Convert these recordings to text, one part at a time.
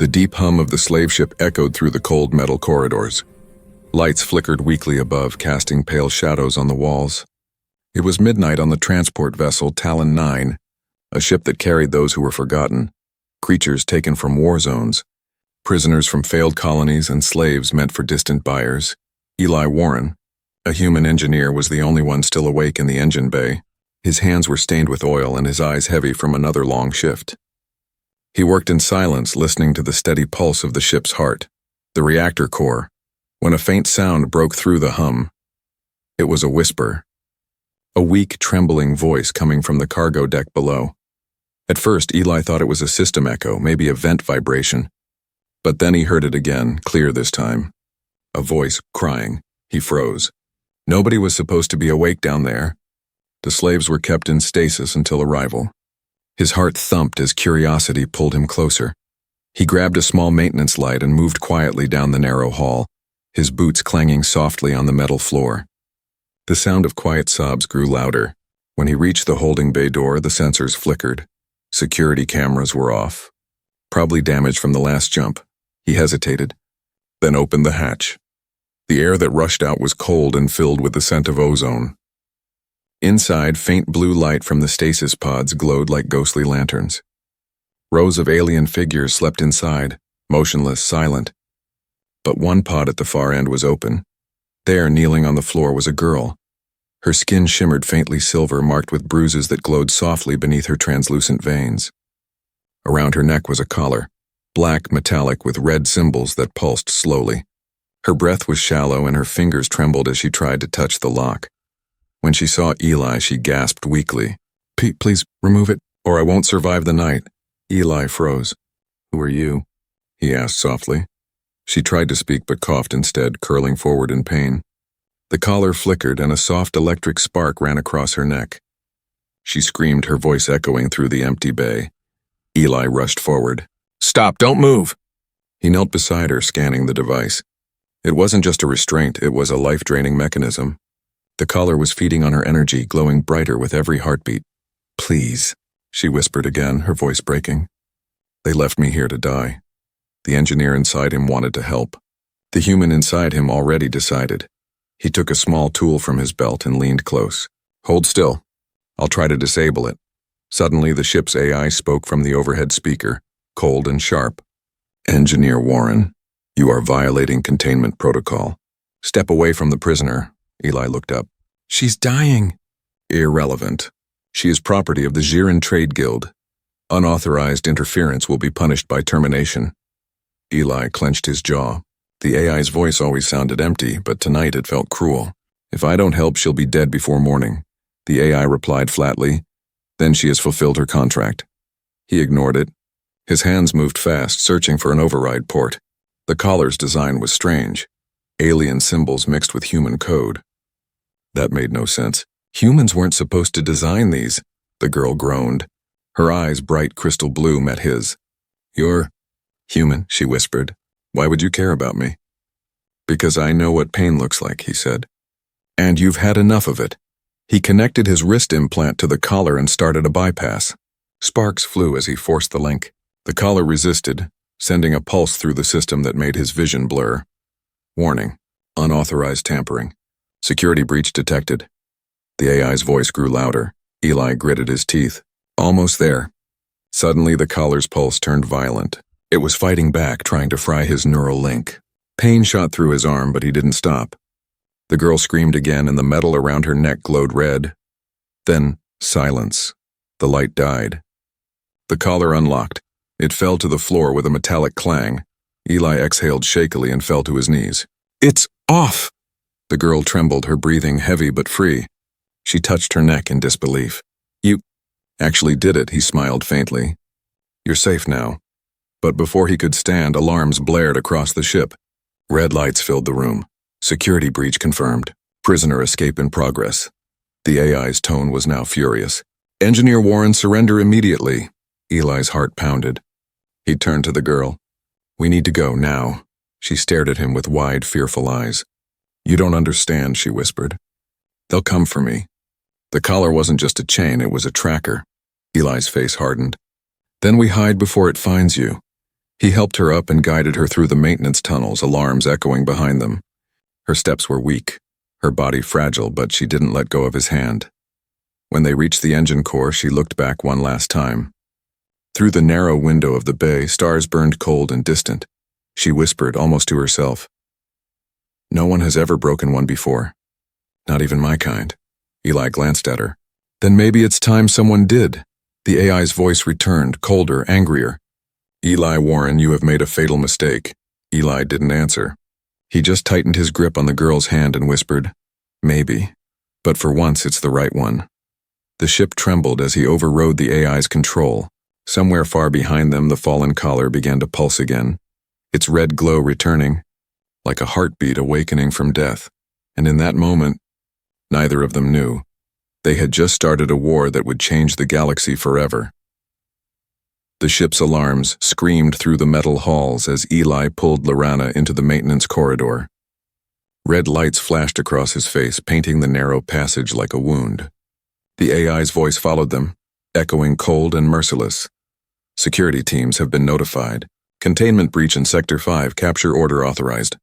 The deep hum of the slave ship echoed through the cold metal corridors. Lights flickered weakly above, casting pale shadows on the walls. It was midnight on the transport vessel Talon 9, a ship that carried those who were forgotten, creatures taken from war zones, prisoners from failed colonies and slaves meant for distant buyers. Eli Warren, a human engineer, was the only one still awake in the engine bay. His hands were stained with oil and his eyes heavy from another long shift. He worked in silence, listening to the steady pulse of the ship's heart, the reactor core, when a faint sound broke through the hum. It was a whisper, a weak, trembling voice coming from the cargo deck below. At first, Eli thought it was a system echo, maybe a vent vibration. But then he heard it again, clear this time. A voice crying. He froze. Nobody was supposed to be awake down there. The slaves were kept in stasis until arrival. His heart thumped as curiosity pulled him closer. He grabbed a small maintenance light and moved quietly down the narrow hall, his boots clanging softly on the metal floor. The sound of quiet sobs grew louder. When he reached the holding bay door, the sensors flickered. Security cameras were off. Probably damage from the last jump. He hesitated, then opened the hatch. The air that rushed out was cold and filled with the scent of ozone. Inside, faint blue light from the stasis pods glowed like ghostly lanterns. Rows of alien figures slept inside, motionless, silent. But one pod at the far end was open. There, kneeling on the floor, was a girl. Her skin shimmered faintly silver, marked with bruises that glowed softly beneath her translucent veins. Around her neck was a collar, black, metallic, with red symbols that pulsed slowly. Her breath was shallow and her fingers trembled as she tried to touch the lock. When she saw Eli, she gasped weakly. Please, remove it, or I won't survive the night." Eli froze. "Who are you?" he asked softly. She tried to speak but coughed instead, curling forward in pain. The collar flickered and a soft electric spark ran across her neck. She screamed, her voice echoing through the empty bay. Eli rushed forward. "Stop, don't move!" He knelt beside her, scanning the device. It wasn't just a restraint, it was a life-draining mechanism. The collar was feeding on her energy, glowing brighter with every heartbeat. "Please," she whispered again, her voice breaking. "They left me here to die." The engineer inside him wanted to help. The human inside him already decided. He took a small tool from his belt and leaned close. "Hold still. I'll try to disable it." Suddenly, the ship's AI spoke from the overhead speaker, cold and sharp. "Engineer Warren, you are violating containment protocol. Step away from the prisoner." Eli looked up. "She's dying." "Irrelevant. She is property of the Jiren Trade Guild. Unauthorized interference will be punished by termination." Eli clenched his jaw. The AI's voice always sounded empty, but tonight it felt cruel. "If I don't help, she'll be dead before morning," the AI replied flatly. "Then she has fulfilled her contract." He ignored it. His hands moved fast, searching for an override port. The collar's design was strange. Alien symbols mixed with human code. That made no sense. Humans weren't supposed to design these, the girl groaned. Her eyes, bright crystal blue, met his. "You're human," she whispered. "Why would you care about me?" "Because I know what pain looks like," he said. "And you've had enough of it." He connected his wrist implant to the collar and started a bypass. Sparks flew as he forced the link. The collar resisted, sending a pulse through the system that made his vision blur. "Warning. Unauthorized tampering. Security breach detected." The AI's voice grew louder. Eli gritted his teeth. Almost there. Suddenly, the collar's pulse turned violent. It was fighting back, trying to fry his neural link. Pain shot through his arm, but he didn't stop. The girl screamed again, and the metal around her neck glowed red. Then, silence. The light died. The collar unlocked. It fell to the floor with a metallic clang. Eli exhaled shakily and fell to his knees. "It's off!" The girl trembled, her breathing heavy but free. She touched her neck in disbelief. "You actually did it," he smiled faintly. "You're safe now." But before he could stand, alarms blared across the ship. Red lights filled the room. Security breach confirmed. Prisoner escape in progress. The AI's tone was now furious. "Engineer Warren, surrender immediately." Eli's heart pounded. He turned to the girl. "We need to go now." She stared at him with wide, fearful eyes. "You don't understand," she whispered. "They'll come for me." The collar wasn't just a chain, it was a tracker. Eli's face hardened. "Then we hide before it finds you." He helped her up and guided her through the maintenance tunnels, alarms echoing behind them. Her steps were weak, her body fragile, but she didn't let go of his hand. When they reached the engine core, she looked back one last time. Through the narrow window of the bay, stars burned cold and distant. She whispered, almost to herself, "No one has ever broken one before. Not even my kind." Eli glanced at her. "Then maybe it's time someone did." The AI's voice returned, colder, angrier. "Eli Warren, you have made a fatal mistake." Eli didn't answer. He just tightened his grip on the girl's hand and whispered, "Maybe, but for once it's the right one." The ship trembled as he overrode the AI's control. Somewhere far behind them, the fallen collar began to pulse again, its red glow returning, like a heartbeat awakening from death. And in that moment, neither of them knew. They had just started a war that would change the galaxy forever. The ship's alarms screamed through the metal halls as Eli pulled Lorana into the maintenance corridor. Red lights flashed across his face, painting the narrow passage like a wound. The AI's voice followed them, echoing cold and merciless. "Security teams have been notified. Containment breach in Sector 5, capture order authorized."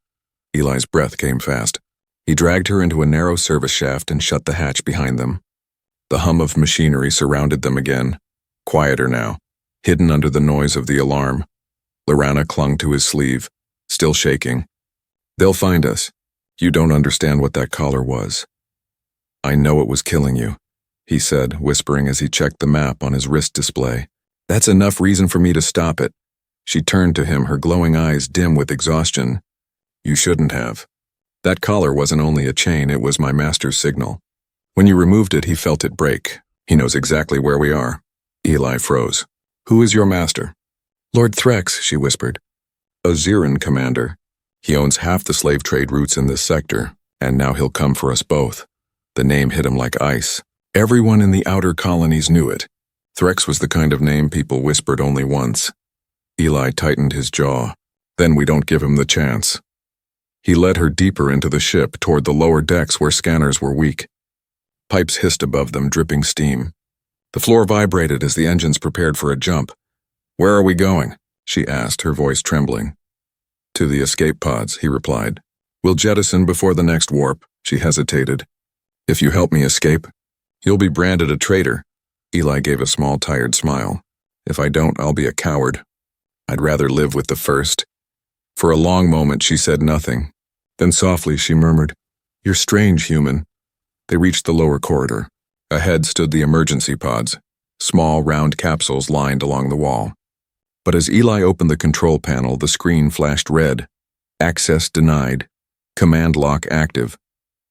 Eli's breath came fast. He dragged her into a narrow service shaft and shut the hatch behind them. The hum of machinery surrounded them again, quieter now, hidden under the noise of the alarm. Lorana clung to his sleeve, still shaking. "They'll find us. You don't understand what that collar was." "I know it was killing you," he said, whispering as he checked the map on his wrist display. "That's enough reason for me to stop it." She turned to him, her glowing eyes dim with exhaustion. "You shouldn't have. That collar wasn't only a chain, it was my master's signal. When you removed it, he felt it break. He knows exactly where we are." Eli froze. "Who is your master?" "Lord Threx," she whispered. "A Ziran commander. He owns half the slave trade routes in this sector, and now he'll come for us both." The name hit him like ice. Everyone in the outer colonies knew it. Threx was the kind of name people whispered only once. Eli tightened his jaw. "Then we don't give him the chance." He led her deeper into the ship, toward the lower decks where scanners were weak. Pipes hissed above them, dripping steam. The floor vibrated as the engines prepared for a jump. "Where are we going?" she asked, her voice trembling. "To the escape pods," he replied. "We'll jettison before the next warp." She hesitated. "If you help me escape, you'll be branded a traitor." Eli gave a small, tired smile. "If I don't, I'll be a coward. I'd rather live with the first." For a long moment she said nothing. Then softly she murmured, "You're strange, human." They reached the lower corridor. Ahead stood the emergency pods, small, round capsules lined along the wall. But as Eli opened the control panel, the screen flashed red. "Access denied. Command lock active."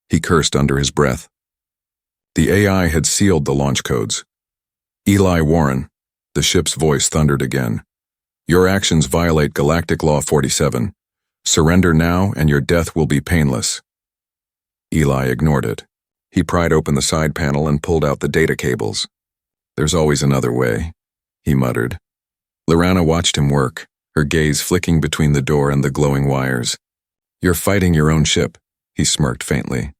He cursed under his breath. The AI had sealed the launch codes. "Eli Warren," the ship's voice thundered again. "Your actions violate Galactic Law 47. Surrender now and your death will be painless." Eli ignored it. He pried open the side panel and pulled out the data cables. "There's always another way," he muttered. Lorana watched him work, her gaze flicking between the door and the glowing wires. "You're fighting your own ship," he smirked faintly.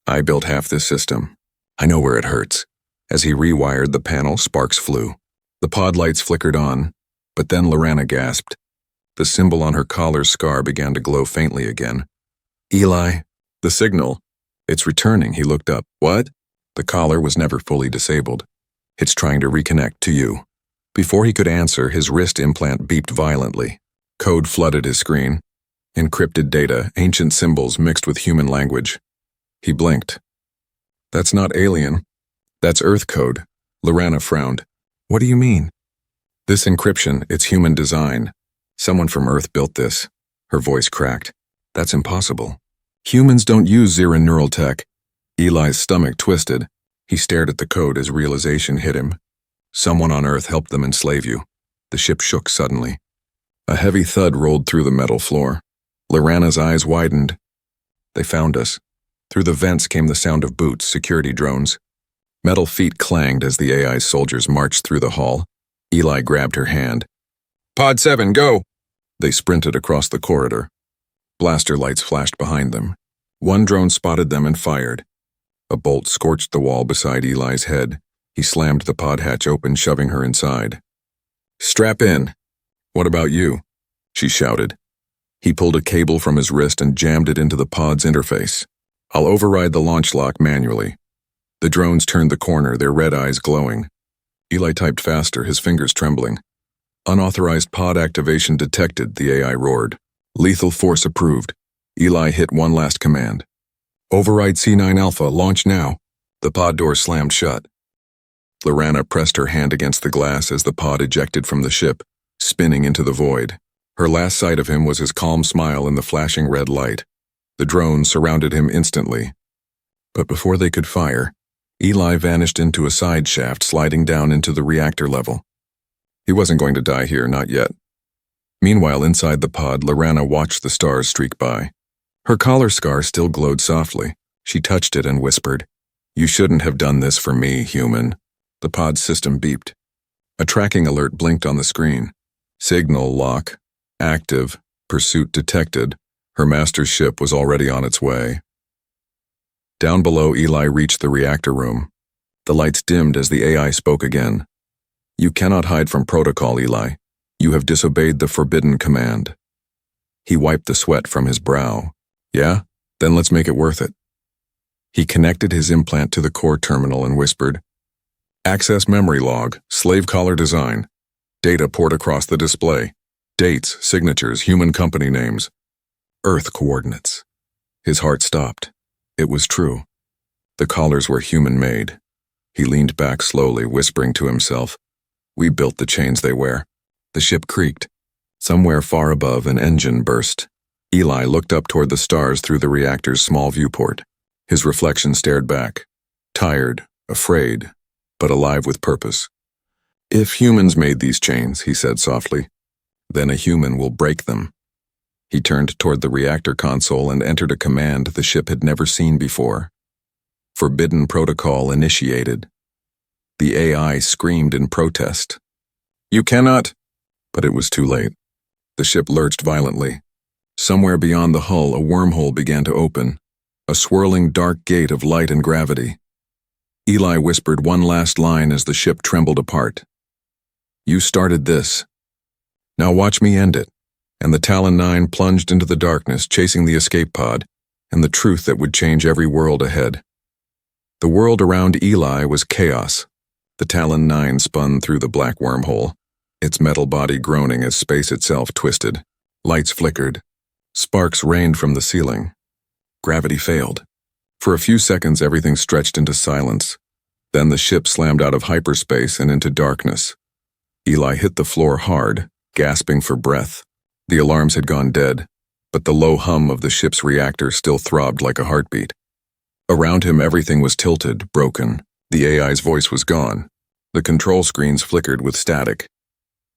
"I built half this system. I know where it hurts." As he rewired the panel, sparks flew. The pod lights flickered on, but then Lorana gasped. The symbol on her collar's scar began to glow faintly again. "Eli, the signal. It's returning," he looked up. "What?" The collar was never fully disabled. "It's trying to reconnect to you." Before he could answer, his wrist implant beeped violently. Code flooded his screen. Encrypted data, ancient symbols mixed with human language. He blinked. "That's not alien. That's Earth code." Lorana frowned. "What do you mean?" "This encryption, it's human design. Someone from Earth built this." Her voice cracked. "That's impossible. Humans don't use Ziran neural tech." Eli's stomach twisted. He stared at the code as realization hit him. Someone on Earth helped them enslave you. The ship shook suddenly. A heavy thud rolled through the metal floor. Lorana's eyes widened. "They found us." Through the vents came the sound of boots, security drones. Metal feet clanged as the AI's soldiers marched through the hall. Eli grabbed her hand. "Pod 7, go!" They sprinted across the corridor. Blaster lights flashed behind them. One drone spotted them and fired. A bolt scorched the wall beside Eli's head. He slammed the pod hatch open, shoving her inside. "Strap in." "What about you?" she shouted. He pulled a cable from his wrist and jammed it into the pod's interface. I'll override the launch lock manually. The drones turned the corner, their red eyes glowing. Eli typed faster, his fingers trembling. Unauthorized pod activation detected, the AI roared. Lethal force approved. Eli hit one last command. Override C9 Alpha, launch now. The pod door slammed shut. Lorana pressed her hand against the glass as the pod ejected from the ship, spinning into the void. Her last sight of him was his calm smile in the flashing red light. The drones surrounded him instantly. But before they could fire, Eli vanished into a side shaft sliding down into the reactor level. He wasn't going to die here, not yet. Meanwhile, inside the pod, Lorana watched the stars streak by. Her collar scar still glowed softly. She touched it and whispered, "You shouldn't have done this for me, human." The pod system beeped. A tracking alert blinked on the screen. Signal lock. Active. Pursuit detected. Her master's ship was already on its way. Down below, Eli reached the reactor room. The lights dimmed as the AI spoke again. "You cannot hide from protocol, Eli. You have disobeyed the forbidden command." He wiped the sweat from his brow. "Yeah? Then let's make it worth it." He connected his implant to the core terminal and whispered, "Access memory log, slave collar design. Data poured across the display. Dates, signatures, human company names. Earth coordinates." His heart stopped. It was true. The collars were human-made. He leaned back slowly, whispering to himself, "We built the chains they wear." The ship creaked. Somewhere far above, an engine burst. Eli looked up toward the stars through the reactor's small viewport. His reflection stared back, tired, afraid, but alive with purpose. "If humans made these chains," he said softly, "then a human will break them." He turned toward the reactor console and entered a command the ship had never seen before. Forbidden protocol initiated. The AI screamed in protest. "You cannot—" But it was too late. The ship lurched violently. Somewhere beyond the hull, a wormhole began to open, a swirling dark gate of light and gravity. Eli whispered one last line as the ship trembled apart. "You started this. Now watch me end it." And the Talon 9 plunged into the darkness, chasing the escape pod, and the truth that would change every world ahead. The world around Eli was chaos. The Talon 9 spun through the black wormhole, its metal body groaning as space itself twisted. Lights flickered. Sparks rained from the ceiling. Gravity failed. For a few seconds, everything stretched into silence. Then the ship slammed out of hyperspace and into darkness. Eli hit the floor hard, gasping for breath. The alarms had gone dead, but the low hum of the ship's reactor still throbbed like a heartbeat. Around him, everything was tilted, broken. The AI's voice was gone. The control screens flickered with static.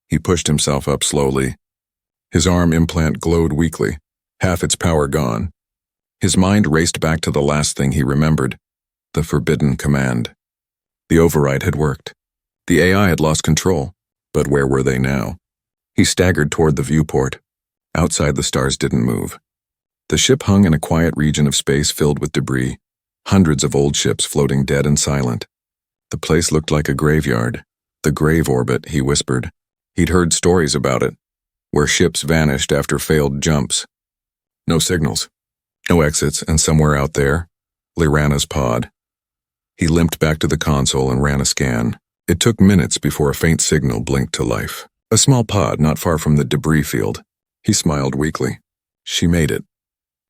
He pushed himself up slowly. His arm implant glowed weakly, half its power gone. His mind raced back to the last thing he remembered, the forbidden command. The override had worked. The AI had lost control, but where were they now? He staggered toward the viewport. Outside, the stars didn't move. The ship hung in a quiet region of space filled with debris, hundreds of old ships floating dead and silent. The place looked like a graveyard. The grave orbit, he whispered. He'd heard stories about it, where ships vanished after failed jumps. No signals, no exits, and somewhere out there, Lorana's pod. He limped back to the console and ran a scan. It took minutes before a faint signal blinked to life. A small pod not far from the debris field. He smiled weakly. She made it.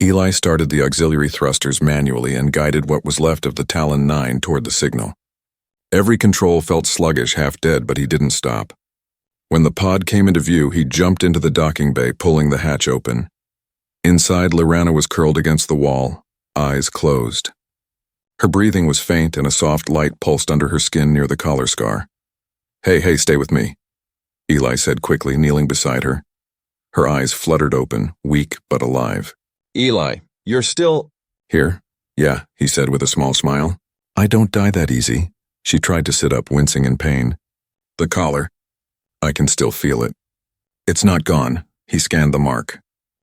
Eli started the auxiliary thrusters manually and guided what was left of the Talon 9 toward the signal. Every control felt sluggish, half dead, but he didn't stop. When the pod came into view, he jumped into the docking bay, pulling the hatch open. Inside, Lorana was curled against the wall, eyes closed. Her breathing was faint and a soft light pulsed under her skin near the collar scar. Hey, stay with me," Eli said quickly, kneeling beside her. Her eyes fluttered open, weak but alive. "Eli, you're still—" "Here? Yeah," he said with a small smile. "I don't die that easy." She tried to sit up, wincing in pain. "The collar. I can still feel it." "It's not gone." He scanned the mark.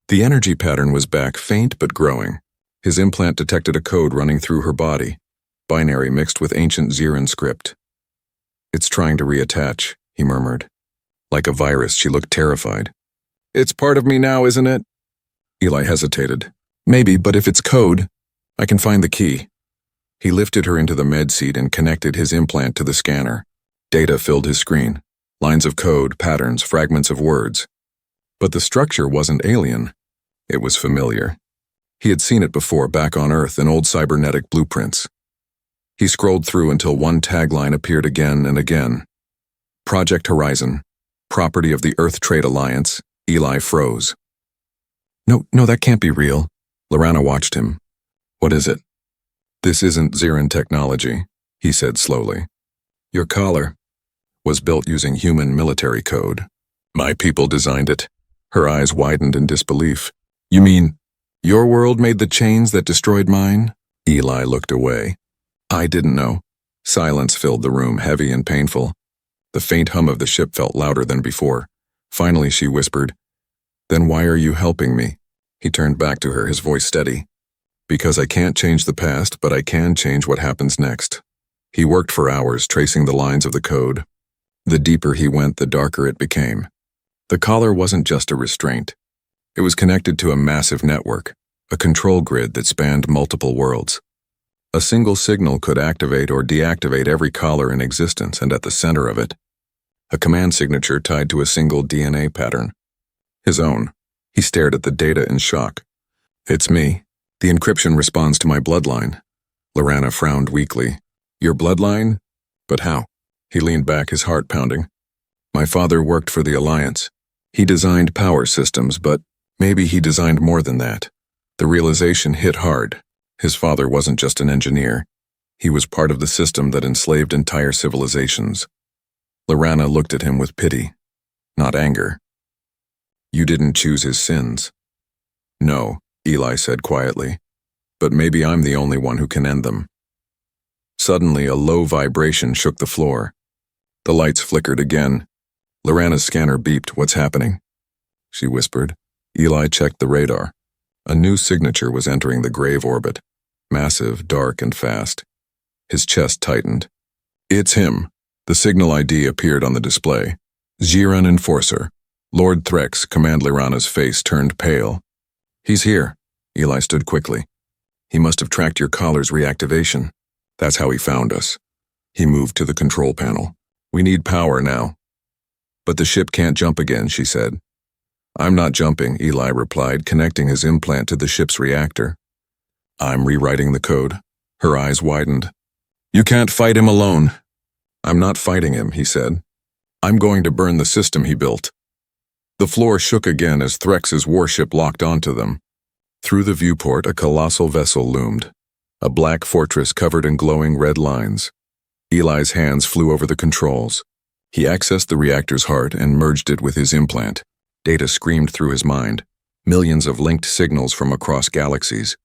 The energy pattern was back, faint but growing. His implant detected a code running through her body, binary mixed with ancient Xiran script. "It's trying to reattach," he murmured. Like a virus, she looked terrified. It's part of me now, isn't it? Eli hesitated. Maybe, but if it's code, I can find the key. He lifted her into the med seat and connected his implant to the scanner. Data filled his screen. Lines of code, patterns, fragments of words. But the structure wasn't alien. It was familiar. He had seen it before back on Earth in old cybernetic blueprints. He scrolled through until one tagline appeared again and again. Project Horizon, property of the Earth Trade Alliance. Eli froze. No, that can't be real. Lorana watched him. What is it? This isn't Xeran technology, he said slowly. Your collar was built using human military code. My people designed it. Her eyes widened in disbelief. You mean, your world made the chains that destroyed mine? Eli looked away. I didn't know. Silence filled the room, heavy and painful. The faint hum of the ship felt louder than before. Finally, she whispered, Then why are you helping me? He turned back to her, his voice steady. Because I can't change the past, but I can change what happens next. He worked for hours, tracing the lines of the code. The deeper he went, the darker it became. The collar wasn't just a restraint. It was connected to a massive network, a control grid that spanned multiple worlds. A single signal could activate or deactivate every collar in existence, and at the center of it, a command signature tied to a single DNA pattern. His own. He stared at the data in shock. It's me. The encryption responds to my bloodline. Lorana frowned weakly. Your bloodline? But how? He leaned back, his heart pounding. My father worked for the Alliance. He designed power systems, but maybe he designed more than that. The realization hit hard. His father wasn't just an engineer. He was part of the system that enslaved entire civilizations. Lorana looked at him with pity, not anger. You didn't choose his sins. No, Eli said quietly, but maybe I'm the only one who can end them. Suddenly, a low vibration shook the floor. The lights flickered again. Lorana's scanner beeped. What's happening? She whispered. Eli checked the radar. A new signature was entering the grave orbit. Massive, dark, and fast. His chest tightened. It's him. The signal ID appeared on the display. Xeran Enforcer. Lord Threx, Command Lorana's face turned pale. He's here. Eli stood quickly. He must have tracked your collar's reactivation. That's how he found us. He moved to the control panel. We need power now. But the ship can't jump again, she said. I'm not jumping, Eli replied, connecting his implant to the ship's reactor. I'm rewriting the code. Her eyes widened. You can't fight him alone. I'm not fighting him, he said. I'm going to burn the system he built. The floor shook again as Threx's warship locked onto them. Through the viewport, a colossal vessel loomed. A black fortress covered in glowing red lines. Eli's hands flew over the controls. He accessed the reactor's heart and merged it with his implant. Data screamed through his mind. Millions of linked signals from across galaxies.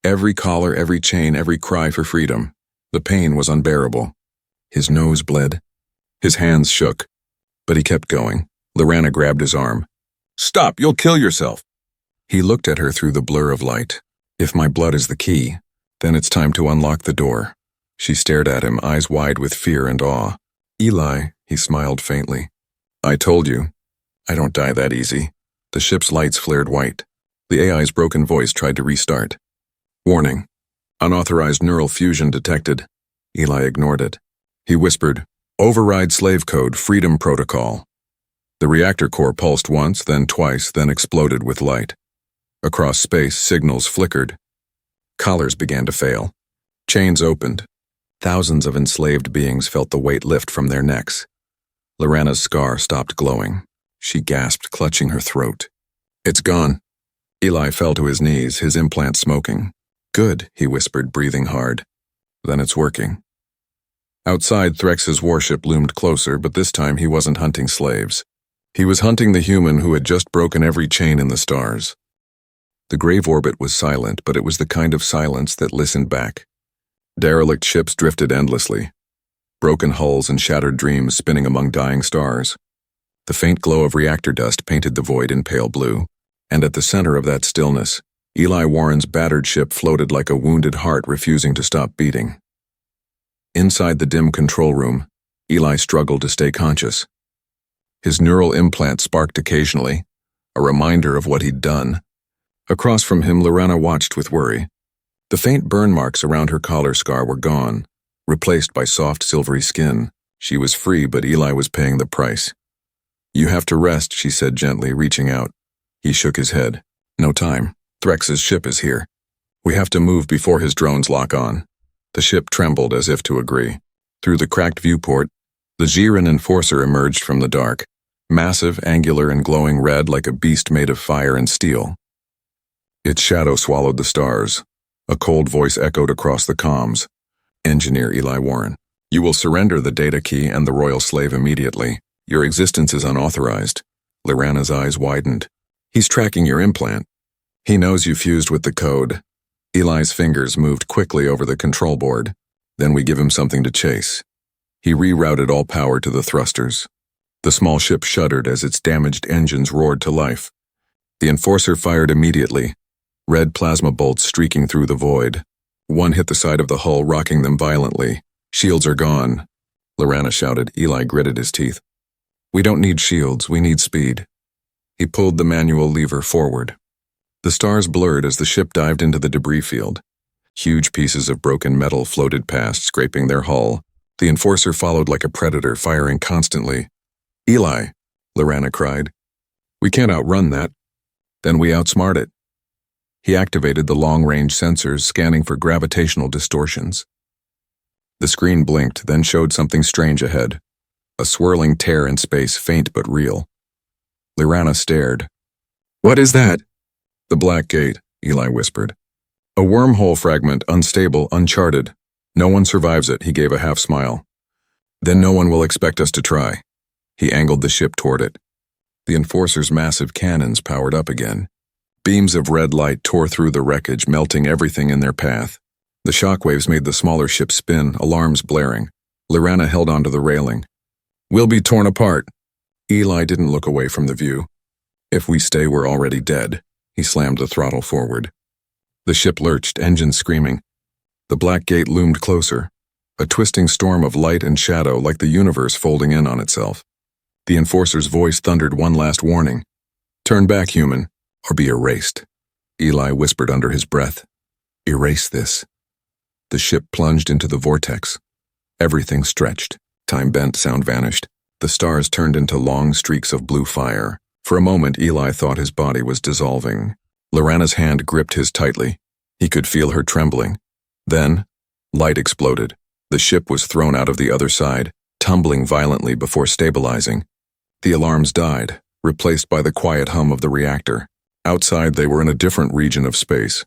Every collar, every chain, every cry for freedom. The pain was unbearable. His nose bled. His hands shook. But he kept going. Lorana grabbed his arm. Stop, you'll kill yourself. He looked at her through the blur of light. If my blood is the key, then it's time to unlock the door. She stared at him, eyes wide with fear and awe. Eli, he smiled faintly. I told you. I don't die that easy. The ship's lights flared white. The AI's broken voice tried to restart. Warning. Unauthorized neural fusion detected. Eli ignored it. He whispered, Override slave code, freedom protocol. The reactor core pulsed once, then twice, then exploded with light. Across space, signals flickered. Collars began to fail. Chains opened. Thousands of enslaved beings felt the weight lift from their necks. Lorana's scar stopped glowing. She gasped, clutching her throat. It's gone. Eli fell to his knees, his implant smoking. Good, he whispered, breathing hard. Then it's working. Outside, Threx's warship loomed closer, but this time he wasn't hunting slaves. He was hunting the human who had just broken every chain in the stars. The grave orbit was silent, but it was the kind of silence that listened back. Derelict ships drifted endlessly. Broken hulls and shattered dreams spinning among dying stars. The faint glow of reactor dust painted the void in pale blue, and at the center of that stillness, Eli Warren's battered ship floated like a wounded heart refusing to stop beating. Inside the dim control room, Eli struggled to stay conscious. His neural implant sparked occasionally, a reminder of what he'd done. Across from him, Lorana watched with worry. The faint burn marks around her collar scar were gone, replaced by soft silvery skin. She was free, but Eli was paying the price. "You have to rest," she said gently, reaching out. He shook his head. "No time. Threx's ship is here. We have to move before his drones lock on." The ship trembled as if to agree. Through the cracked viewport, the Jiren Enforcer emerged from the dark, massive, angular, and glowing red like a beast made of fire and steel. Its shadow swallowed the stars. A cold voice echoed across the comms. "Engineer Eli Warren, you will surrender the data key and the royal slave immediately. Your existence is unauthorized." Lorana's eyes widened. "He's tracking your implant. He knows you fused with the code." Eli's fingers moved quickly over the control board. "Then we give him something to chase." He rerouted all power to the thrusters. The small ship shuddered as its damaged engines roared to life. The Enforcer fired immediately, red plasma bolts streaking through the void. One hit the side of the hull, rocking them violently. "Shields are gone," Lorana shouted. Eli gritted his teeth. "We don't need shields, we need speed." He pulled the manual lever forward. The stars blurred as the ship dived into the debris field. Huge pieces of broken metal floated past, scraping their hull. The Enforcer followed like a predator, firing constantly. "Eli," Lorana cried. "We can't outrun that." "Then we outsmart it." He activated the long-range sensors, scanning for gravitational distortions. The screen blinked, then showed something strange ahead. A swirling tear in space, faint but real. Lorana stared. "What is that?" "The Black Gate," Eli whispered. "A wormhole fragment, unstable, uncharted. No one survives it," he gave a half smile. "Then no one will expect us to try." He angled the ship toward it. The Enforcer's massive cannons powered up again. Beams of red light tore through the wreckage, melting everything in their path. The shockwaves made the smaller ship spin, alarms blaring. Lorana held onto the railing. "We'll be torn apart." Eli didn't look away from the view. "If we stay, we're already dead." He slammed the throttle forward. The ship lurched, engines screaming. The Black Gate loomed closer, a twisting storm of light and shadow like the universe folding in on itself. The Enforcer's voice thundered one last warning. "Turn back, human, or be erased." Eli whispered under his breath. "Erase this." The ship plunged into the vortex. Everything stretched. Time bent, sound vanished. The stars turned into long streaks of blue fire. For a moment, Eli thought his body was dissolving. Lorana's hand gripped his tightly. He could feel her trembling. Then, light exploded. The ship was thrown out of the other side, tumbling violently before stabilizing. The alarms died, replaced by the quiet hum of the reactor. Outside, they were in a different region of space,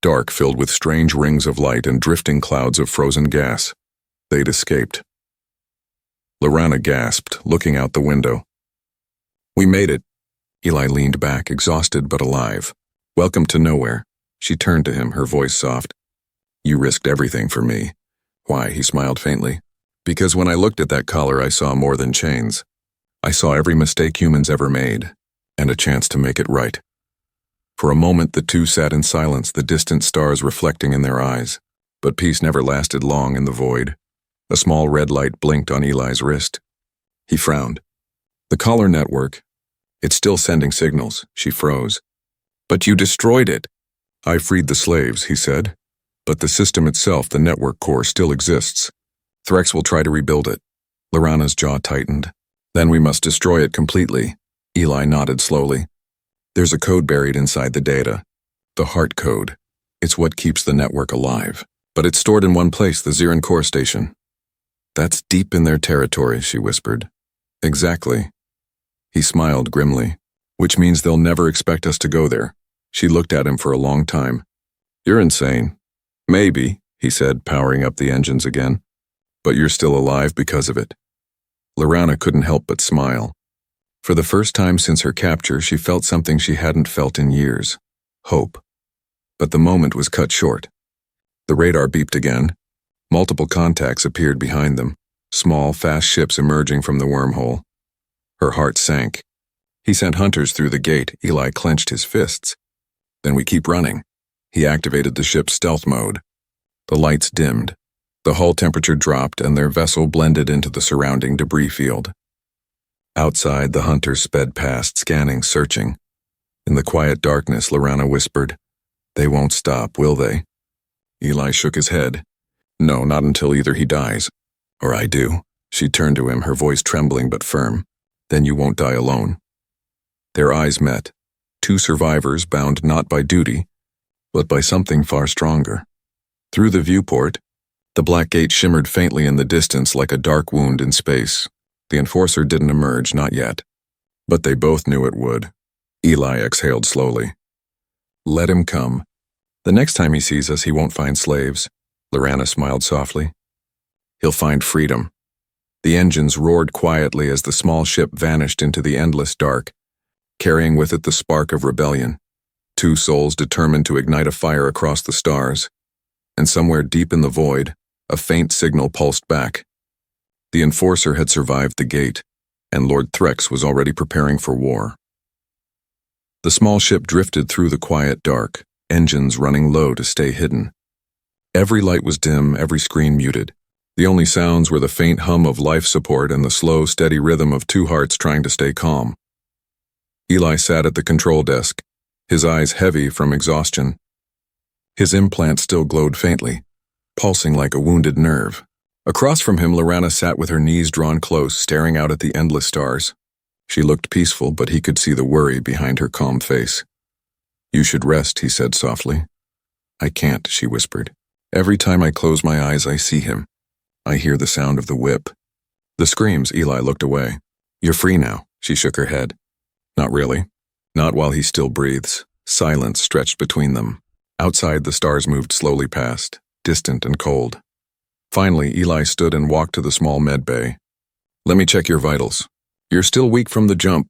dark, filled with strange rings of light and drifting clouds of frozen gas. They'd escaped. Lorana gasped, looking out the window. "We made it." Eli leaned back, exhausted but alive. "Welcome to nowhere." She turned to him, her voice soft. "You risked everything for me." "Why?" He smiled faintly. "Because when I looked at that collar, I saw more than chains. I saw every mistake humans ever made, and a chance to make it right." For a moment, the two sat in silence, the distant stars reflecting in their eyes. But peace never lasted long in the void. A small red light blinked on Eli's wrist. He frowned. "The collar network. It's still sending signals." She froze. "But you destroyed it." "I freed the slaves," he said. "But the system itself, the network core, still exists. Threx will try to rebuild it." Lorana's jaw tightened. "Then we must destroy it completely." Eli nodded slowly. "There's a code buried inside the data. The heart code. It's what keeps the network alive. But it's stored in one place, the Zirin core station." "That's deep in their territory," she whispered. "Exactly." He smiled grimly. "Which means they'll never expect us to go there." She looked at him for a long time. "You're insane." "Maybe," he said, powering up the engines again. "But you're still alive because of it." Lorana couldn't help but smile. For the first time since her capture, she felt something she hadn't felt in years. Hope. But the moment was cut short. The radar beeped again. Multiple contacts appeared behind them, small, fast ships emerging from the wormhole. Her heart sank. He sent hunters through the gate. Eli clenched his fists. "Then we keep running." He activated the ship's stealth mode. The lights dimmed. The hull temperature dropped and their vessel blended into the surrounding debris field. Outside, the hunters sped past, scanning, searching. In the quiet darkness, Lorana whispered, "They won't stop, will they?" Eli shook his head. "No, not until either he dies, or I do." She turned to him, her voice trembling but firm. "Then you won't die alone." Their eyes met, two survivors bound not by duty, but by something far stronger. Through the viewport, the black gate shimmered faintly in the distance like a dark wound in space. The enforcer didn't emerge, not yet. But they both knew it would. Eli exhaled slowly. "Let him come. The next time he sees us, he won't find slaves." Lorana smiled softly. "He'll find freedom." The engines roared quietly as the small ship vanished into the endless dark, carrying with it the spark of rebellion. Two souls determined to ignite a fire across the stars. And somewhere deep in the void, a faint signal pulsed back. The enforcer had survived the gate, and Lord Threx was already preparing for war. The small ship drifted through the quiet dark, engines running low to stay hidden. Every light was dim, every screen muted. The only sounds were the faint hum of life support and the slow, steady rhythm of two hearts trying to stay calm. Eli sat at the control desk, his eyes heavy from exhaustion. His implant still glowed faintly, pulsing like a wounded nerve. Across from him, Lorana sat with her knees drawn close, staring out at the endless stars. She looked peaceful, but he could see the worry behind her calm face. "You should rest," he said softly. "I can't," she whispered. "Every time I close my eyes, I see him. I hear the sound of the whip." The screams. Eli looked away. "You're free now," she shook her head. "Not really. Not while he still breathes." Silence stretched between them. Outside, the stars moved slowly past, distant and cold. Finally, Eli stood and walked to the small med bay. "Let me check your vitals. You're still weak from the jump."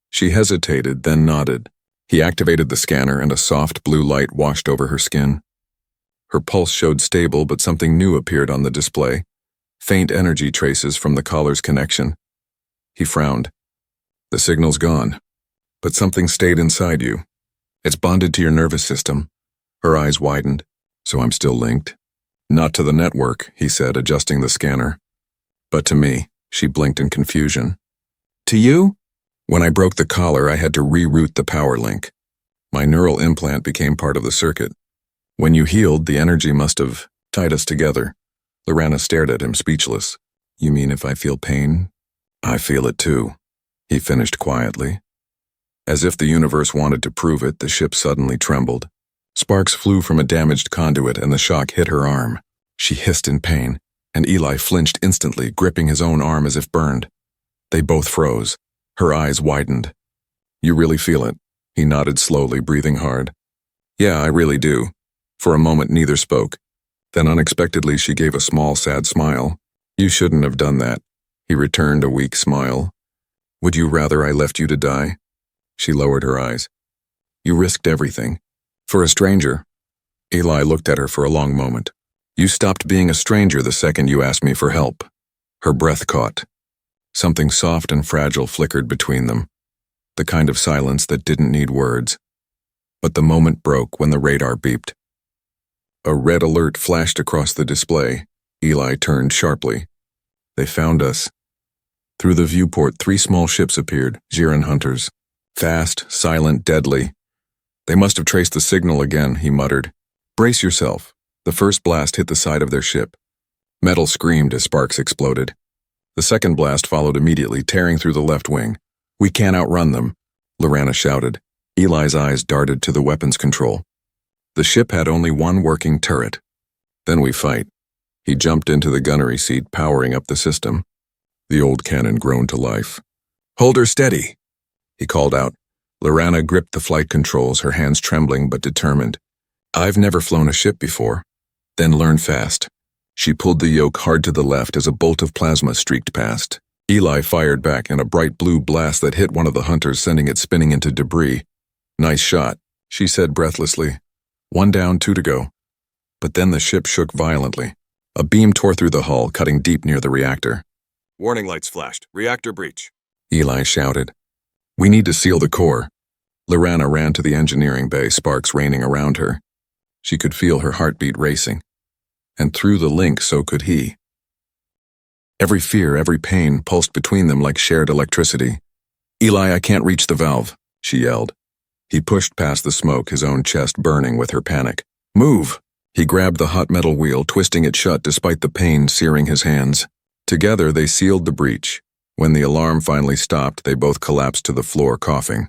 She hesitated, then nodded. He activated the scanner and a soft blue light washed over her skin. Her pulse showed stable, but something new appeared on the display. Faint energy traces from the collar's connection. He frowned. "The signal's gone, but something stayed inside you. It's bonded to your nervous system." Her eyes widened. "So I'm still linked?" "Not to the network," he said, adjusting the scanner. "But to me." She blinked in confusion. "To you?" "When I broke the collar, I had to reroute the power link. My neural implant became part of the circuit. When you healed, the energy must have tied us together." Lorana stared at him, speechless. "You mean if I feel pain?" "I feel it too," he finished quietly. As if the universe wanted to prove it, the ship suddenly trembled. Sparks flew from a damaged conduit and the shock hit her arm. She hissed in pain, and Eli flinched instantly, gripping his own arm as if burned. They both froze. Her eyes widened. "You really feel it?" He nodded slowly, breathing hard. "Yeah, I really do." For a moment, neither spoke. Then unexpectedly, she gave a small, sad smile. "You shouldn't have done that." He returned a weak smile. "Would you rather I left you to die?" She lowered her eyes. "You risked everything. For a stranger." Eli looked at her for a long moment. "You stopped being a stranger the second you asked me for help." Her breath caught. Something soft and fragile flickered between them, the kind of silence that didn't need words. But the moment broke when the radar beeped. A red alert flashed across the display. Eli turned sharply. "They found us." Through the viewport, 3 small ships appeared, Jiran hunters. Fast, silent, deadly. "They must have traced the signal again," he muttered. "Brace yourself." The first blast hit the side of their ship. Metal screamed as sparks exploded. The second blast followed immediately, tearing through the left wing. "We can't outrun them," Lorana shouted. Eli's eyes darted to the weapons control. The ship had only one working turret. "Then we fight." He jumped into the gunnery seat, powering up the system. The old cannon groaned to life. "Hold her steady," he called out. Lorana gripped the flight controls, her hands trembling but determined. "I've never flown a ship before." "Then learn fast." She pulled the yoke hard to the left as a bolt of plasma streaked past. Eli fired back in a bright blue blast that hit one of the hunters, sending it spinning into debris. "Nice shot," she said breathlessly. 1 down, 2 to go. But then the ship shook violently. A beam tore through the hull, cutting deep near the reactor. Warning lights flashed. Reactor breach. Eli shouted. "We need to seal the core." Lorana ran to the engineering bay, sparks raining around her. She could feel her heartbeat racing. And through the link, so could he. Every fear, every pain pulsed between them like shared electricity. "Eli, I can't reach the valve," she yelled. He pushed past the smoke, his own chest burning with her panic. Move! He grabbed the hot metal wheel, twisting it shut despite the pain searing his hands. Together, they sealed the breach. When the alarm finally stopped, they both collapsed to the floor, coughing.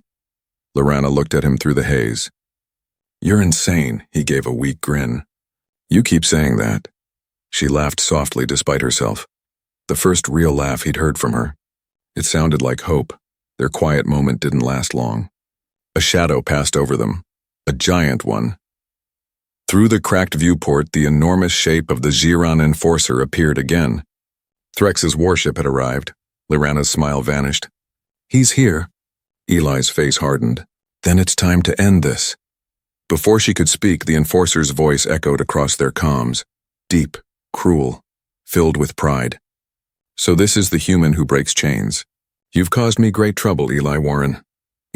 Lorana looked at him through the haze. You're insane, he gave a weak grin. You keep saying that. She laughed softly despite herself. The first real laugh he'd heard from her. It sounded like hope. Their quiet moment didn't last long. A shadow passed over them. A giant one. Through the cracked viewport, the enormous shape of the Giron Enforcer appeared again. Threx's warship had arrived. Lorana's smile vanished. He's here. Eli's face hardened. Then it's time to end this. Before she could speak, the Enforcer's voice echoed across their comms. Deep, cruel, filled with pride. So this is the human who breaks chains. You've caused me great trouble, Eli Warren.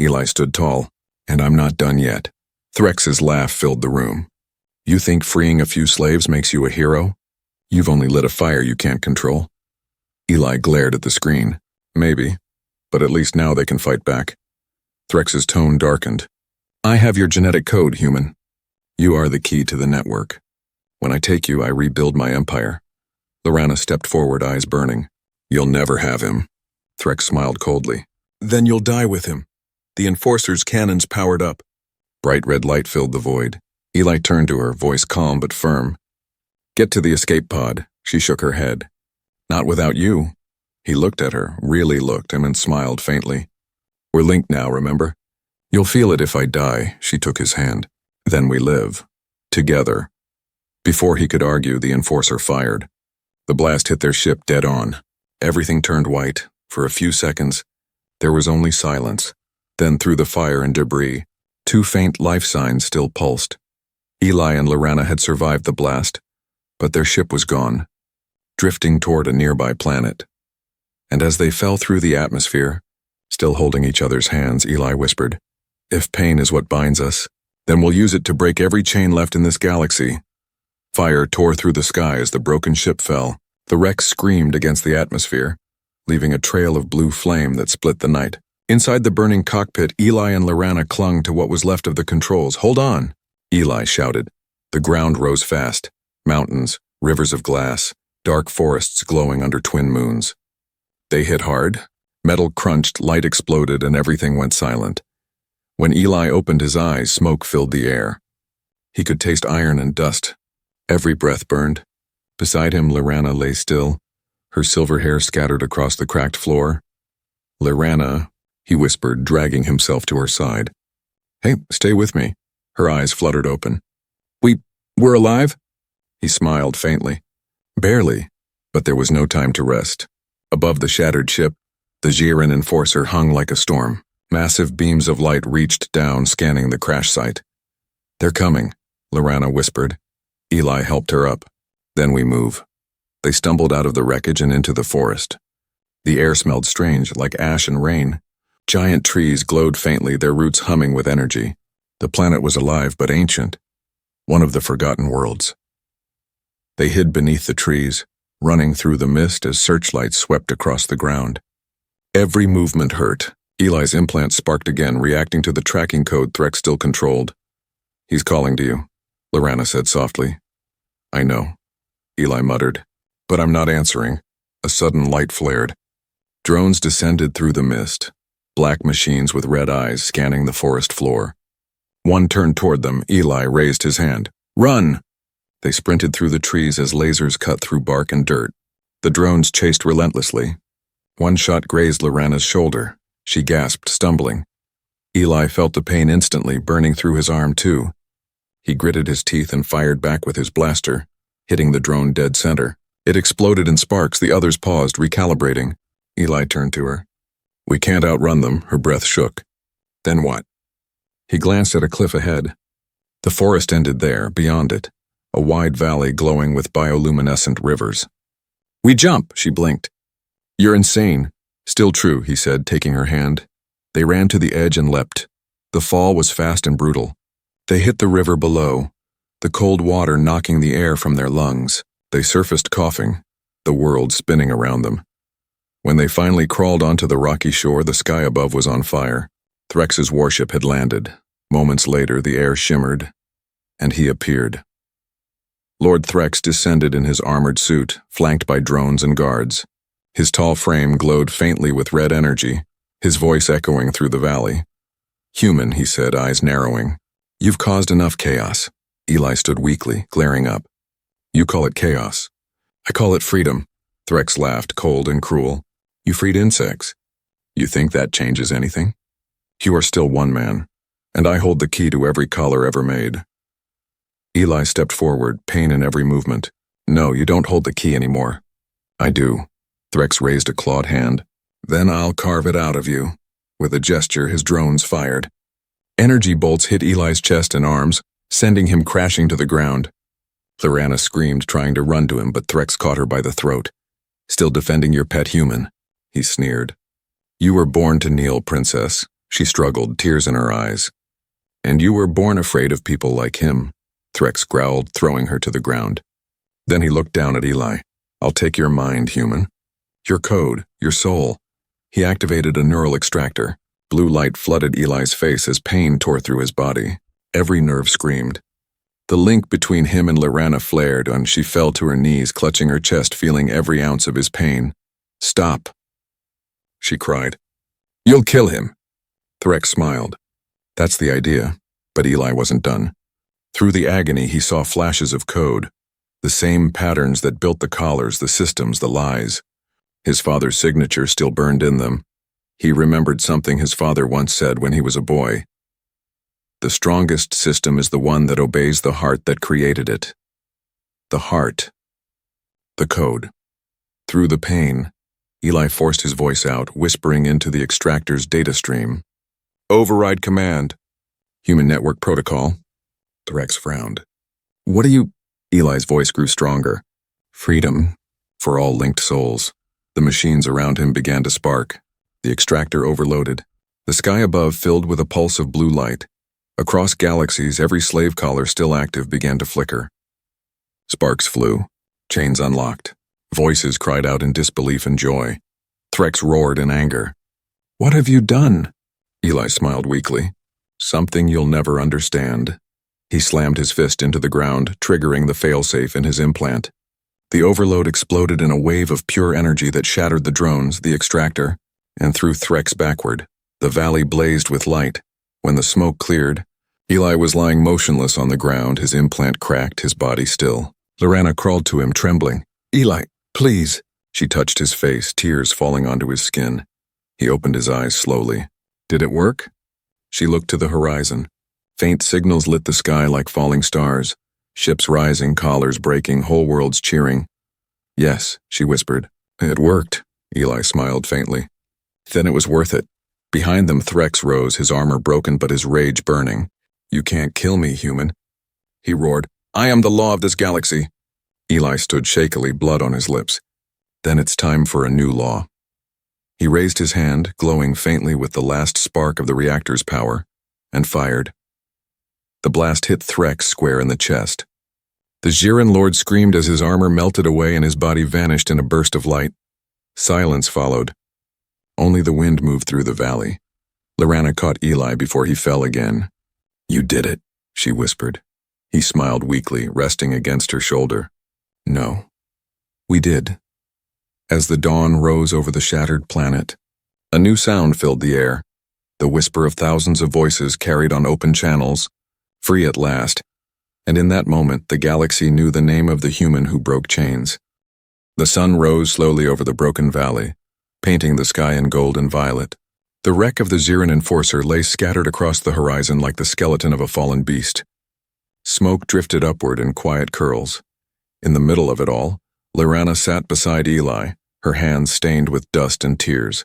Eli stood tall. And I'm not done yet. Threx's laugh filled the room. You think freeing a few slaves makes you a hero? You've only lit a fire you can't control. Eli glared at the screen. Maybe, but at least now they can fight back. Threx's tone darkened. I have your genetic code, human. You are the key to the network. When I take you, I rebuild my empire. Lorana stepped forward, eyes burning. You'll never have him. Threx smiled coldly. Then you'll die with him. The Enforcer's cannons powered up. Bright red light filled the void. Eli turned to her, voice calm but firm. Get to the escape pod. She shook her head. Not without you. He looked at her, really looked, and then smiled faintly. We're linked now, remember? You'll feel it if I die, she took his hand. Then we live. Together. Before he could argue, the Enforcer fired. The blast hit their ship dead on. Everything turned white. For a few seconds, there was only silence. Then through the fire and debris, two faint life signs still pulsed. Eli and Lorana had survived the blast, but their ship was gone, drifting toward a nearby planet. And as they fell through the atmosphere, still holding each other's hands, Eli whispered, If pain is what binds us, then we'll use it to break every chain left in this galaxy. Fire tore through the sky as the broken ship fell. The wreck screamed against the atmosphere, leaving a trail of blue flame that split the night. Inside the burning cockpit, Eli and Lorana clung to what was left of the controls. Hold on! Eli shouted. The ground rose fast. Mountains, rivers of glass, dark forests glowing under twin moons. They hit hard. Metal crunched, light exploded, and everything went silent. When Eli opened his eyes, smoke filled the air. He could taste iron and dust. Every breath burned. Beside him, Lorana lay still, her silver hair scattered across the cracked floor. Lorana, he whispered, dragging himself to her side. Hey, stay with me. Her eyes fluttered open. We're alive? He smiled faintly. Barely, but there was no time to rest. Above the shattered ship, the Giron Enforcer hung like a storm. Massive beams of light reached down, scanning the crash site. They're coming, Lorana whispered. Eli helped her up. Then we move. They stumbled out of the wreckage and into the forest. The air smelled strange, like ash and rain. Giant trees glowed faintly, their roots humming with energy. The planet was alive but ancient, one of the forgotten worlds. They hid beneath the trees, running through the mist as searchlights swept across the ground. Every movement hurt. Eli's implant sparked again, reacting to the tracking code Threx still controlled. He's calling to you, Lorana said softly. I know, Eli muttered, but I'm not answering. A sudden light flared. Drones descended through the mist, black machines with red eyes scanning the forest floor. One turned toward them. Eli raised his hand. Run! They sprinted through the trees as lasers cut through bark and dirt. The drones chased relentlessly. One shot grazed Lorana's shoulder. She gasped, stumbling. Eli felt the pain instantly, burning through his arm too. He gritted his teeth and fired back with his blaster, hitting the drone dead center. It exploded in sparks. The others paused, recalibrating. Eli turned to her. We can't outrun them. Her breath shook. Then what? He glanced at a cliff ahead. The forest ended there, beyond it, a wide valley glowing with bioluminescent rivers. We jump, she blinked. You're insane. Still true, he said, taking her hand. They ran to the edge and leapt. The fall was fast and brutal. They hit the river below, the cold water knocking the air from their lungs. They surfaced coughing, the world spinning around them. When they finally crawled onto the rocky shore, the sky above was on fire. Threx's warship had landed. Moments later, the air shimmered, and he appeared. Lord Threx descended in his armored suit, flanked by drones and guards. His tall frame glowed faintly with red energy, his voice echoing through the valley. "Human," he said, eyes narrowing. "You've caused enough chaos." Eli stood weakly, glaring up. "You call it chaos. I call it freedom." Threx laughed, cold and cruel. "You freed insects. You think that changes anything? You are still one man, and I hold the key to every collar ever made." Eli stepped forward, pain in every movement. "No, you don't hold the key anymore." "I do." Threx raised a clawed hand. "Then I'll carve it out of you." With a gesture, his drones fired. Energy bolts hit Eli's chest and arms, sending him crashing to the ground. Lorana screamed, trying to run to him, but Threx caught her by the throat. "Still defending your pet human," he sneered. "You were born to kneel, princess." She struggled, tears in her eyes. "And you were born afraid of people like him," Threx growled, throwing her to the ground. Then he looked down at Eli. "I'll take your mind, human. Your code, your soul." He activated a neural extractor. Blue light flooded Eli's face as pain tore through his body. Every nerve screamed. The link between him and Lorana flared, and she fell to her knees, clutching her chest, feeling every ounce of his pain. "Stop," she cried. "You'll kill him." Threx smiled. "That's the idea." But Eli wasn't done. Through the agony, he saw flashes of code. The same patterns that built the collars, the systems, the lies. His father's signature still burned in them. He remembered something his father once said when he was a boy. "The strongest system is the one that obeys the heart that created it." The heart. The code. Through the pain, Eli forced his voice out, whispering into the extractor's data stream. "Override command." "Human network protocol." Threx frowned. "What do you—" Eli's voice grew stronger. "Freedom for all linked souls." The machines around him began to spark. The extractor overloaded. The sky above filled with a pulse of blue light. Across galaxies, every slave collar still active began to flicker. Sparks flew. Chains unlocked. Voices cried out in disbelief and joy. Threx roared in anger. "What have you done?" Eli smiled weakly. "Something you'll never understand." He slammed his fist into the ground, triggering the failsafe in his implant. The overload exploded in a wave of pure energy that shattered the drones, the extractor, and threw Threx backward. The valley blazed with light. When the smoke cleared, Eli was lying motionless on the ground, his implant cracked, his body still. Lorana crawled to him, trembling. "Eli, please." She touched his face, tears falling onto his skin. He opened his eyes slowly. "Did it work?" She looked to the horizon. Faint signals lit the sky like falling stars. Ships rising, collars breaking, whole worlds cheering. "Yes," she whispered. "It worked." Eli smiled faintly. "Then it was worth it." Behind them, Threx rose, his armor broken but his rage burning. "You can't kill me, human," he roared. "I am the law of this galaxy." Eli stood shakily, blood on his lips. "Then it's time for a new law." He raised his hand, glowing faintly with the last spark of the reactor's power, and fired. The blast hit Threx square in the chest. The Jiren Lord screamed as his armor melted away and his body vanished in a burst of light. Silence followed. Only the wind moved through the valley. Lorana caught Eli before he fell again. "You did it," she whispered. He smiled weakly, resting against her shoulder. "No. We did." As the dawn rose over the shattered planet, a new sound filled the air. The whisper of thousands of voices carried on open channels, free at last, and in that moment the galaxy knew the name of the human who broke chains. The sun rose slowly over the broken valley, painting the sky in gold and violet. The wreck of the Jiren Enforcer lay scattered across the horizon like the skeleton of a fallen beast. Smoke drifted upward in quiet curls. In the middle of it all, Lorana sat beside Eli, her hands stained with dust and tears.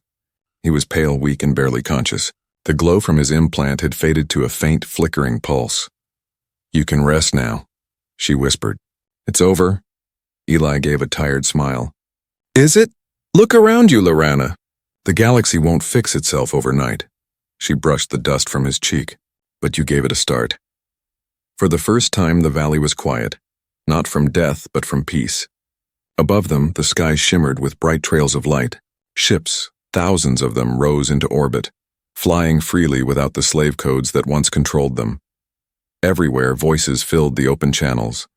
He was pale, weak, and barely conscious. The glow from his implant had faded to a faint, flickering pulse. "You can rest now," she whispered. "It's over." Eli gave a tired smile. "Is it? Look around you, Lorana. The galaxy won't fix itself overnight." She brushed the dust from his cheek. "But you gave it a start." For the first time, the valley was quiet, not from death, but from peace. Above them, the sky shimmered with bright trails of light. Ships, thousands of them, rose into orbit. flying freely without the slave codes that once controlled them. Everywhere, voices filled the open channels.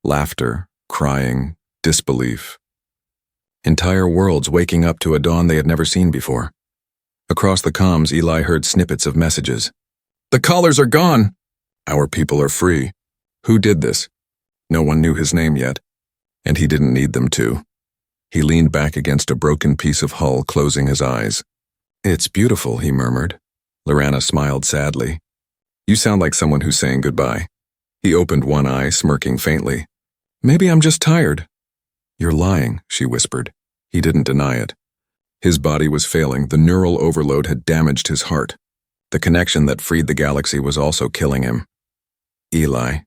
Laughter, crying, disbelief. Entire worlds waking up to a dawn they had never seen before. Across the comms, Eli heard snippets of messages. "The collars are gone! Our people are free. Who did this?" No one knew his name yet, and he didn't need them to. He leaned back against a broken piece of hull, closing his eyes. "It's beautiful," he murmured. Lorana smiled sadly. "You sound like someone who's saying goodbye." He opened one eye, smirking faintly. "Maybe I'm just tired." "You're lying," she whispered. He didn't deny it. His body was failing. The neural overload had damaged his heart. The connection that freed the galaxy was also killing him. "Eli,"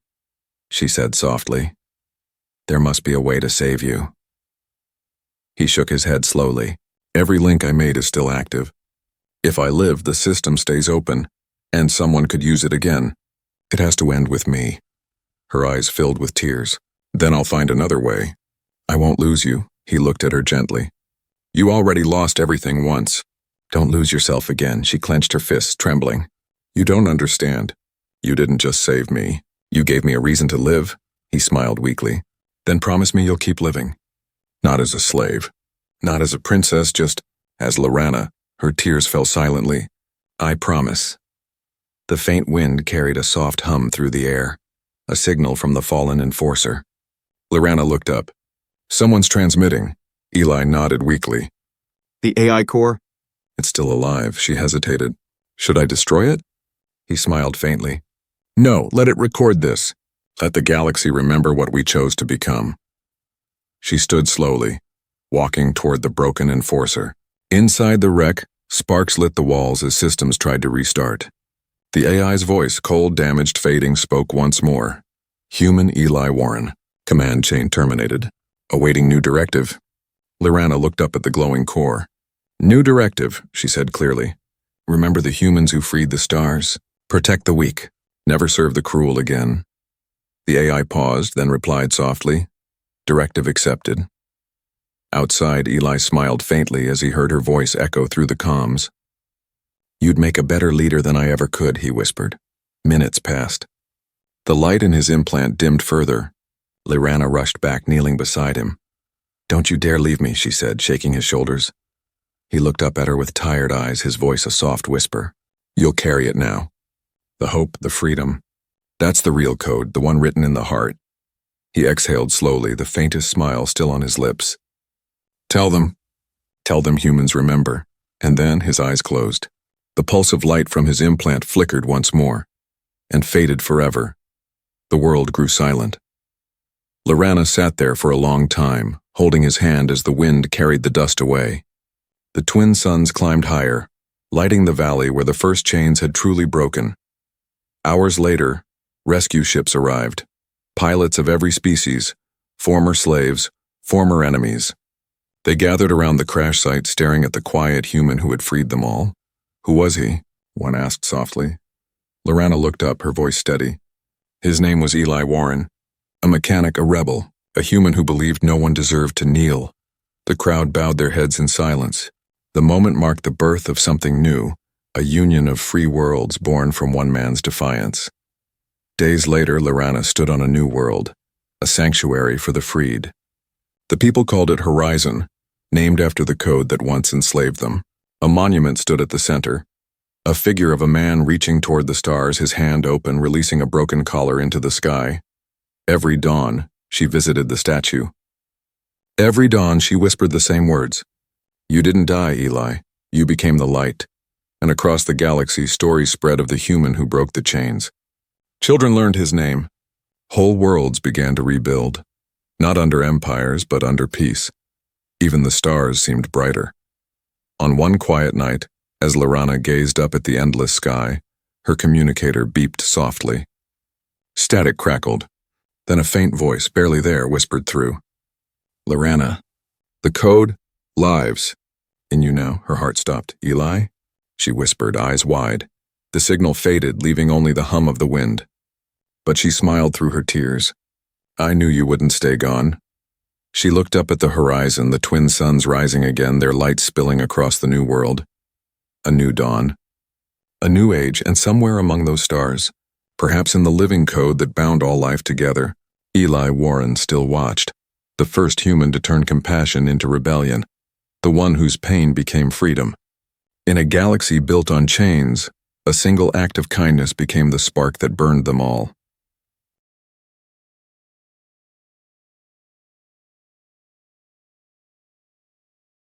she said softly, "there must be a way to save you." He shook his head slowly. "Every link I made is still active. If I live, the system stays open, and someone could use it again. It has to end with me." Her eyes filled with tears. "Then I'll find another way. I won't lose you," he looked at her gently. "You already lost everything once. Don't lose yourself again." She clenched her fists, trembling. "You don't understand. You didn't just save me. You gave me a reason to live." He smiled weakly. "Then promise me you'll keep living. Not as a slave. Not as a princess, just as Lorana." Her tears fell silently. "I promise." The faint wind carried a soft hum through the air, a signal from the fallen enforcer. Lorana looked up. "Someone's transmitting." Eli nodded weakly. The AI core? "It's still alive," she hesitated. "Should I destroy it?" He smiled faintly. "No, let it record this. Let the galaxy remember what we chose to become." She stood slowly, walking toward the broken enforcer. Inside the wreck, sparks lit the walls as systems tried to restart. The AI's voice, cold, damaged, fading, spoke once more. "Human Eli Warren. Command chain terminated. Awaiting new directive." Lorana looked up at the glowing core. "New directive," she said clearly. "Remember the humans who freed the stars. Protect the weak. Never serve the cruel again." The AI paused, then replied softly. "Directive accepted." Outside, Eli smiled faintly as he heard her voice echo through the comms. "You'd make a better leader than I ever could," he whispered. Minutes passed. The light in his implant dimmed further. Lorana rushed back, kneeling beside him. "Don't you dare leave me," she said, shaking his shoulders. He looked up at her with tired eyes, his voice a soft whisper. "You'll carry it now. The hope, the freedom. That's the real code, the one written in the heart." He exhaled slowly, the faintest smile still on his lips. Tell them humans remember." And then his eyes closed. The pulse of light from his implant flickered once more, and faded forever. The world grew silent. Lorana sat there for a long time, holding his hand as the wind carried the dust away. The twin suns climbed higher, lighting the valley where the first chains had truly broken. Hours later, rescue ships arrived. Pilots of every species, former slaves, former enemies. They gathered around the crash site, staring at the quiet human who had freed them all. "Who was he?" one asked softly. Lorana looked up, her voice steady. "His name was Eli Warren. A mechanic, a rebel, a human who believed no one deserved to kneel." The crowd bowed their heads in silence. The moment marked the birth of something new, a union of free worlds born from one man's defiance. Days later, Lorana stood on a new world, a sanctuary for the freed. The people called it Horizon, named after the code that once enslaved them. A monument stood at the center, a figure of a man reaching toward the stars, his hand open, releasing a broken collar into the sky. Every dawn, she visited the statue. Every dawn, she whispered the same words. "You didn't die, Eli. You became the light." And across the galaxy, stories spread of the human who broke the chains. Children learned his name. Whole worlds began to rebuild, not under empires, but under peace. Even the stars seemed brighter. On one quiet night, as Lorana gazed up at the endless sky, her communicator beeped softly. Static crackled. Then a faint voice, barely there, whispered through. "Lorana. The code? Lives." "In you now." Her heart stopped. "Eli?" She whispered, eyes wide. The signal faded, leaving only the hum of the wind. But she smiled through her tears. "I knew you wouldn't stay gone." She looked up at the horizon, the twin suns rising again, their light spilling across the new world. A new dawn. A new age, and somewhere among those stars, perhaps in the living code that bound all life together, Eli Warren still watched, the first human to turn compassion into rebellion, the one whose pain became freedom. In a galaxy built on chains, a single act of kindness became the spark that burned them all.